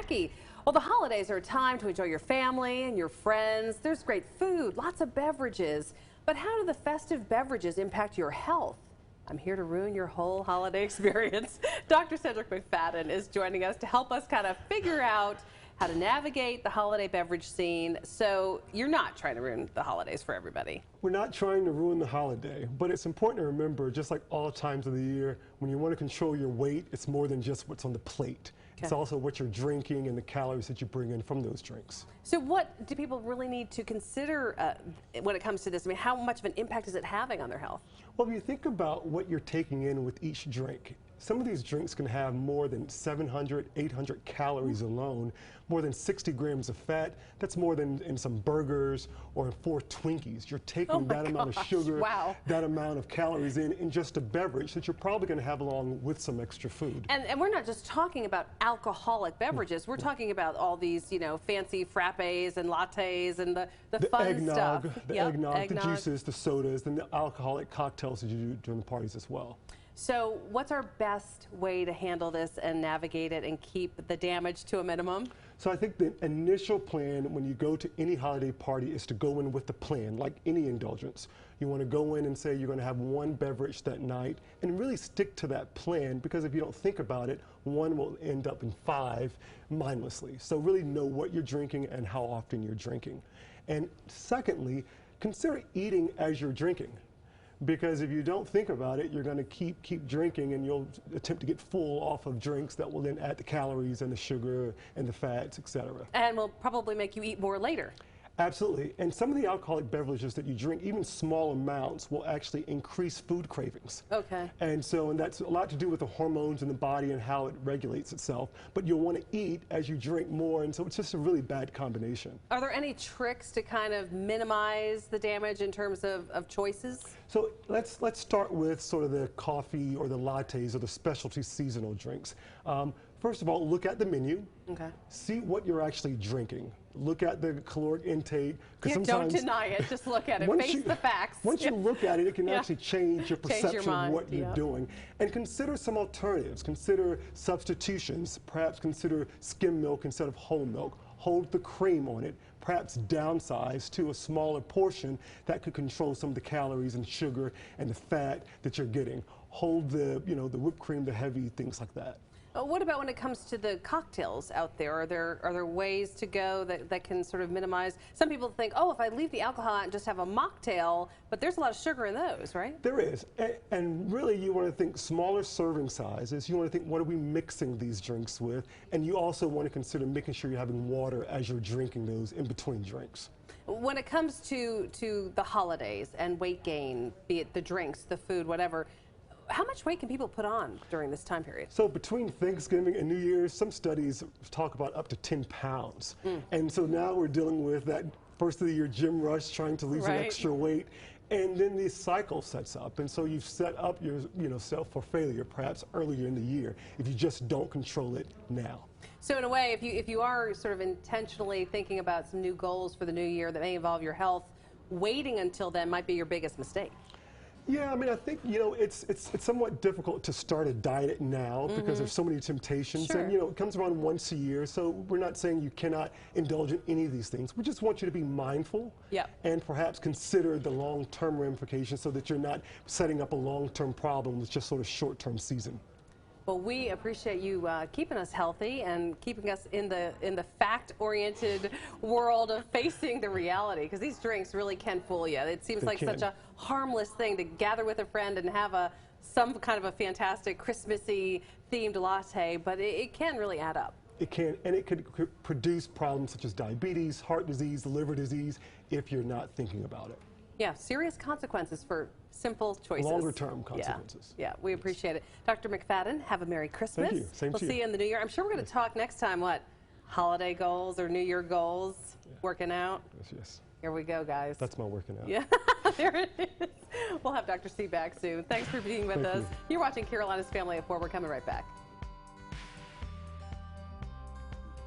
Jackie. Well, the holidays are a time to enjoy your family and your friends. There's great food, lots of beverages. But how do the festive beverages impact your health? I'm here to ruin your whole holiday experience. Dr. Cedrek McFadden is joining us to help us kind of figure out how to navigate the holiday beverage scene so you're not trying to ruin the holidays for everybody. We're not trying to ruin the holiday, but it's important to remember, just like all times of the year, when you want to control your weight, it's more than just what's on the plate. Okay. It's also what you're drinking and the calories that you bring in from those drinks. So what do people really need to consider when it comes to this? I mean, how much of an impact is it having on their health? Well, if you think about what you're taking in with each drink, some of these drinks can have more than 700, 800 calories alone, more than 60 grams of fat. That's more than in some burgers or 4 Twinkies. You're taking that amount of sugar, that amount of calories in just a beverage that you're probably going to have along with some extra food. And we're not just talking about alcoholic beverages. We're talking about all these, you know, fancy frappes and lattes and the fun eggnog, stuff. The eggnog, the juices, the sodas, and the alcoholic cocktails that you do during the parties as well. So what's our best way to handle this and navigate it and keep the damage to a minimum? So I think the initial plan when you go to any holiday party is to go in with the plan, like any indulgence. You want to go in and say you're going to have one beverage that night and really stick to that plan, because if you don't think about it, one will end up in 5 mindlessly. So really know what you're drinking and how often you're drinking. And secondly, consider eating as you're drinking. Because if you don't think about it, you're going to keep drinking, and you'll attempt to get full off of drinks that will then add the calories and the sugar and the fats, etc. And will probably make you eat more later. Absolutely. And some of the alcoholic beverages that you drink, even small amounts, will actually increase food cravings. Okay. And that's a lot to do with the hormones in the body and how it regulates itself. But you'll want to eat as you drink more, and so it's just a really bad combination. Are there any tricks to kind of minimize the damage in terms of choices? So let's start with sort of the coffee or the lattes or the specialty seasonal drinks. First of all, look at the menu. Okay. See what you're actually drinking. Look at the caloric intake. Yeah, don't deny it. Just look at it. Face the facts. Once you look at it, it can actually change your perception of what you're doing. And consider some alternatives. Consider substitutions. Perhaps consider skim milk instead of whole milk. Hold the cream on it. Perhaps downsize to a smaller portion that could control some of the calories and sugar and the fat that you're getting. Hold the, the whipped cream, the heavy things like that. What about when it comes to the cocktails out there? Are there ways to go that can sort of minimize? Some people think, oh, if I leave the alcohol out and just have a mocktail, but there's a lot of sugar in those, right? There is. And really, you want to think smaller serving sizes. You want to think, what are we mixing these drinks with? And you also want to consider making sure you're having water as you're drinking those in between drinks. When it comes to the holidays and weight gain, be it the drinks, the food, whatever, how much weight can people put on during this time period? So between Thanksgiving and New Year's, some studies talk about up to 10 pounds. And so now we're dealing with that first of the year gym rush, trying to lose an extra weight. And then the cycle sets up. And so you've set up yourself for failure perhaps earlier in the year if you just don't control it now. So in a way, if you are sort of intentionally thinking about some new goals for the new year that may involve your health, waiting until then might be your biggest mistake. Yeah, I mean, I think, it's somewhat difficult to start a diet now because there's so many temptations. Sure. And, it comes around once a year. So we're not saying you cannot indulge in any of these things. We just want you to be mindful and perhaps consider the long-term ramifications so that you're not setting up a long-term problem with just sort of short-term season. Well, we appreciate you keeping us healthy and keeping us in the fact-oriented world of facing the reality, because these drinks really can fool you. It seems like such a harmless thing to gather with a friend and have some kind of a fantastic Christmassy themed latte, but it can really add up. It can, and it could produce problems such as diabetes, heart disease, liver disease, if you're not thinking about it. Yeah, serious consequences for simple choices. Longer-term consequences. Yeah, we appreciate it. Dr. McFadden, have a Merry Christmas. Thank you. Same to you. We'll see you in the new year. I'm sure we're going to talk next time, what, holiday goals or New Year goals, working out? Yes. Here we go, guys. That's my working out. Yeah, there it is. We'll have Dr. C back soon. Thanks for being with us. You're watching Carolina's Family at 4. We're coming right back.